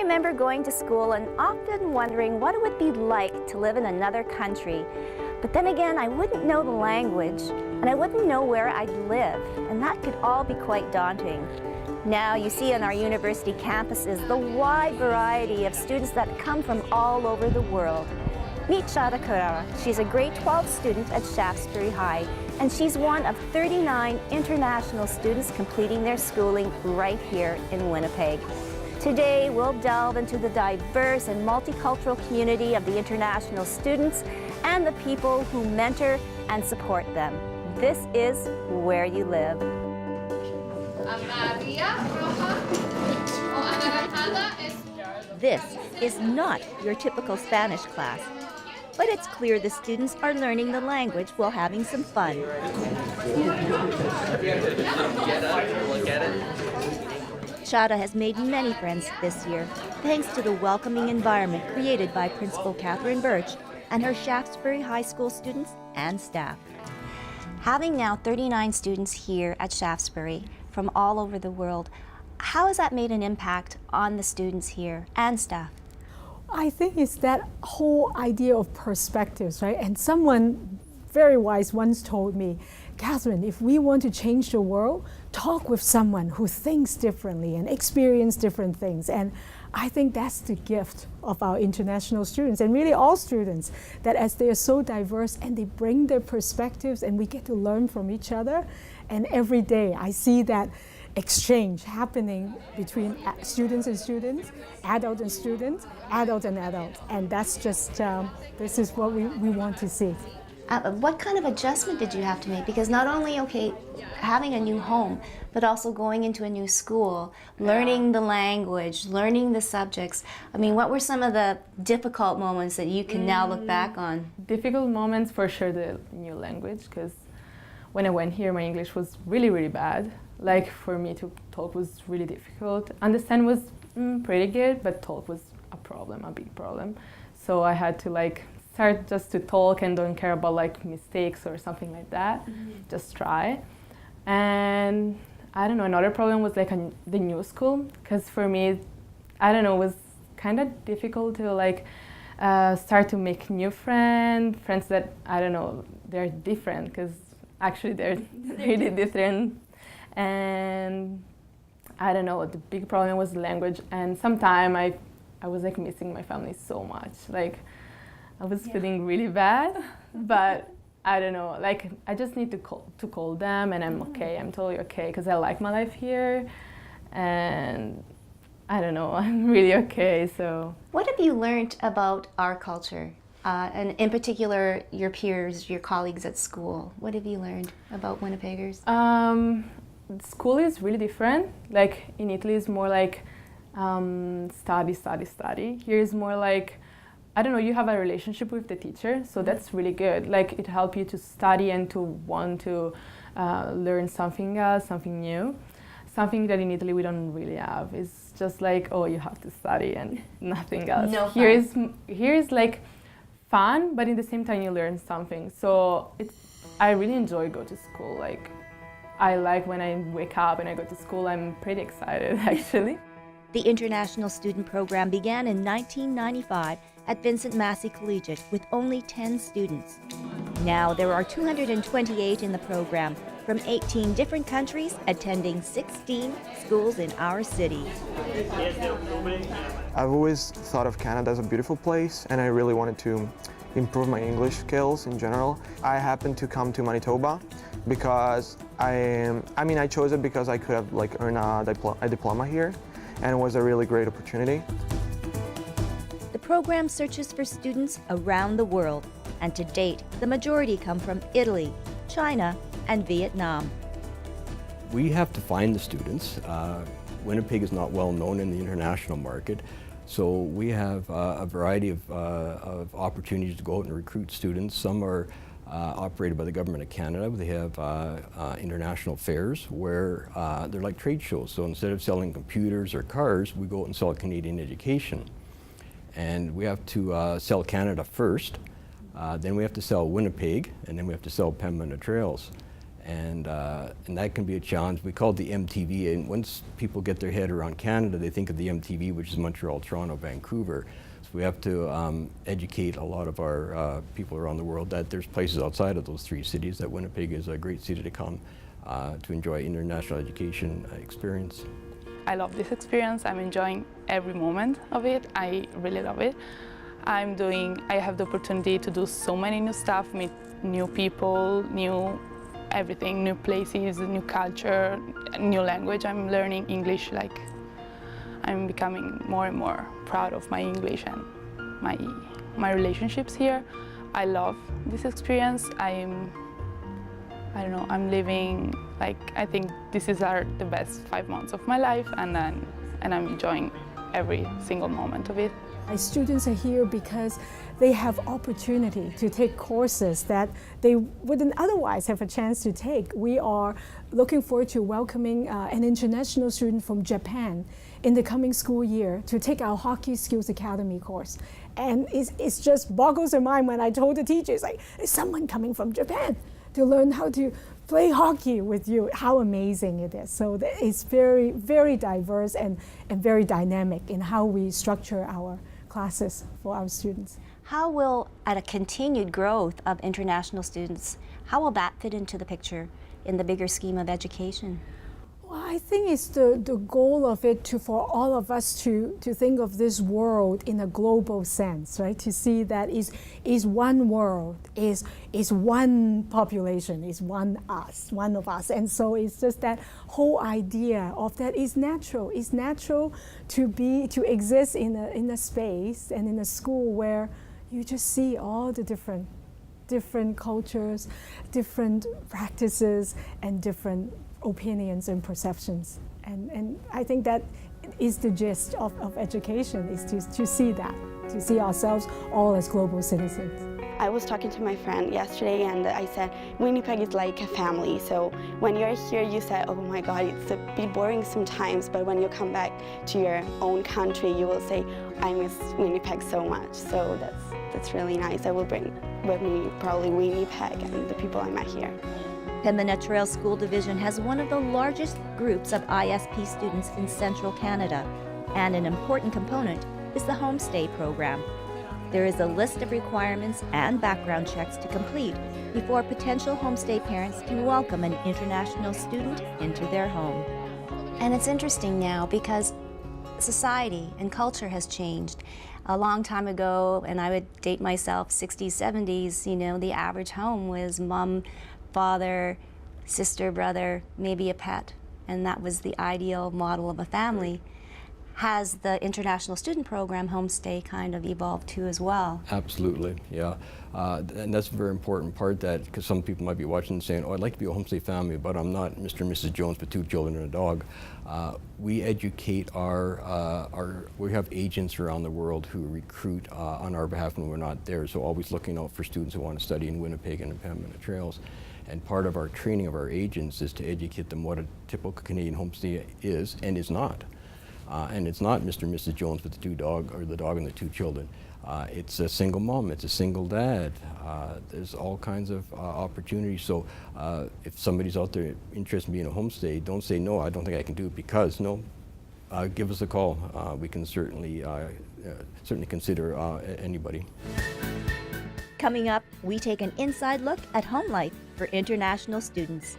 remember going to school and often wondering what it would be like to live in another country. But then again, I wouldn't know the language, and I wouldn't know where I'd live, and that could all be quite daunting. Now, you see on our university campuses the wide variety of students that come from all over the world. Meet Giada. She's a grade 12 student at Shaftesbury High, and she's one of 39 international students completing their schooling right here in Winnipeg. Today, we'll delve into the diverse and multicultural community of the international students and the people who mentor and support them. This is Where You Live. This is not your typical Spanish class, but it's clear the students are learning the language while having some fun. Giada has made many friends this year, thanks to the welcoming environment created by Principal Catherine Birch and her Shaftesbury High School students and staff. Having now 39 students here at Shaftesbury from all over the world, how has that made an impact on the students here and staff? I think it's that whole idea of perspectives, right? And someone very wise once told me, Catherine, if we want to change the world, talk with someone who thinks differently and experience different things. And I think that's the gift of our international students, and really all students, that as they are so diverse and they bring their perspectives and we get to learn from each other. And every day I see that exchange happening between students and students, adult and students, adult and adult. And that's just, this is what we want to see. What kind of adjustment did you have to make? Because not only, having a new home, but also going into a new school, learning the language, learning the subjects. I mean, what were some of the difficult moments that you can now look back on? Difficult moments, for sure, the new language, because when I went here, my English was really, really bad. Like, for me to talk was really difficult. Understand was pretty good, but talk was a problem, a big problem. So I had to start just to talk and don't care about mistakes or something like that. Just try. And I don't know, another problem was the new school, because for me, I don't know, it was kind of difficult to start to make new friends that, I don't know, they're different, because actually they're really different. And I don't know, the big problem was the language, and sometimes I was missing my family so much. I was feeling really bad, but I don't know, I just need to call them, and I'm okay, I'm totally okay, because I like my life here, and I don't know, I'm really okay, so. What have you learned about our culture, and in particular, your peers, your colleagues at school? What have you learned about Winnipeggers? School is really different. In Italy, it's more study, study, study. Here is more I don't know, you have a relationship with the teacher, so that's really good. It helps you to study and to want to learn something else, something new. Something that in Italy we don't really have. It's just oh, you have to study and nothing else. No fun. Here is fun, but at the same time you learn something. So I really enjoy go to school. I like when I wake up and I go to school, I'm pretty excited actually. The International Student Program began in 1995 at Vincent Massey Collegiate with only 10 students. Now there are 228 in the program from 18 different countries attending 16 schools in our city. I've always thought of Canada as a beautiful place, and I really wanted to improve my English skills in general. I happened to come to Manitoba because I chose it because I could have earned a diploma here, and it was a really great opportunity. The program searches for students around the world, and to date, the majority come from Italy, China, and Vietnam. We have to find the students. Winnipeg is not well known in the international market, so we have a variety of opportunities to go out and recruit students. Some are operated by the Government of Canada. They have international fairs where they're like trade shows. So instead of selling computers or cars, we go out and sell Canadian education. And we have to sell Canada first, then we have to sell Winnipeg, and then we have to sell Pembina Trails. And that can be a challenge. We call it the MTV, and once people get their head around Canada, they think of the MTV, which is Montreal, Toronto, Vancouver. So we have to educate a lot of our people around the world that there's places outside of those three cities, that Winnipeg is a great city to come to enjoy international education experience. I love this experience. I'm enjoying every moment of it. I really love it. I have the opportunity to do so many new stuff, meet new people, everything, new places, new culture, new language. I'm learning English, like I'm becoming more and more proud of my English and my relationships here. I love this experience. I don't know, I'm living, like, I think this is the best 5 months of my life, and I'm enjoying every single moment of it. My students are here because they have opportunity to take courses that they wouldn't otherwise have a chance to take. We are looking forward to welcoming an international student from Japan in the coming school year to take our Hockey Skills Academy course. And it's just boggles their mind when I told the teachers, like, is someone coming from Japan to learn how to play hockey with you? How amazing it is. So it's very, very diverse and very dynamic in how we structure our classes for our students. How will, at a continued growth of international students, how will that fit into the picture in the bigger scheme of education? Well, I think it's the goal of it for all of us to think of this world in a global sense, right? To see that is one world, is one population, is one of us. And so it's just that whole idea of that is natural. It's natural to exist in a space and in a school where you just see all the different cultures, different practices, and different opinions and perceptions. And I think that is the gist of education, is to see that, to see ourselves all as global citizens. I was talking to my friend yesterday and I said, Winnipeg is like a family. So when you're here, you say, oh my God, it's a bit boring sometimes, but when you come back to your own country, you will say, I miss Winnipeg so much. So that's really nice. I will bring with me probably Winnipeg and the people I met here. And the Montreal School Division has one of the largest groups of ISP students in central Canada, and an important component is the Homestay program. There is a list of requirements and background checks to complete before potential homestay parents can welcome an international student into their home. And it's interesting now because society and culture has changed. A long time ago, and I would date myself, 60s, 70s, the average home was mom, father, sister, brother, maybe a pet, and that was the ideal model of a family. Has the international student program, Homestay, kind of evolved too as well? Absolutely, yeah. And that's a very important part, that because some people might be watching and saying, oh, I'd like to be a homestay family, but I'm not Mr. and Mrs. Jones with 2 children and a dog. We educate we have agents around the world who recruit on our behalf when we're not there, so always looking out for students who want to study in Winnipeg and the Pembina Trails. And part of our training of our agents is to educate them what a typical Canadian homestay is and is not. And it's not Mr. and Mrs. Jones with the 2 dog, or the dog and the 2 children. It's a single mom, it's a single dad. There's all kinds of opportunities. So if somebody's out there interested in being a homestay, don't say, no, I don't think I can do it, because no, give us a call. We can certainly consider anybody. Coming up, we take an inside look at home life for international students.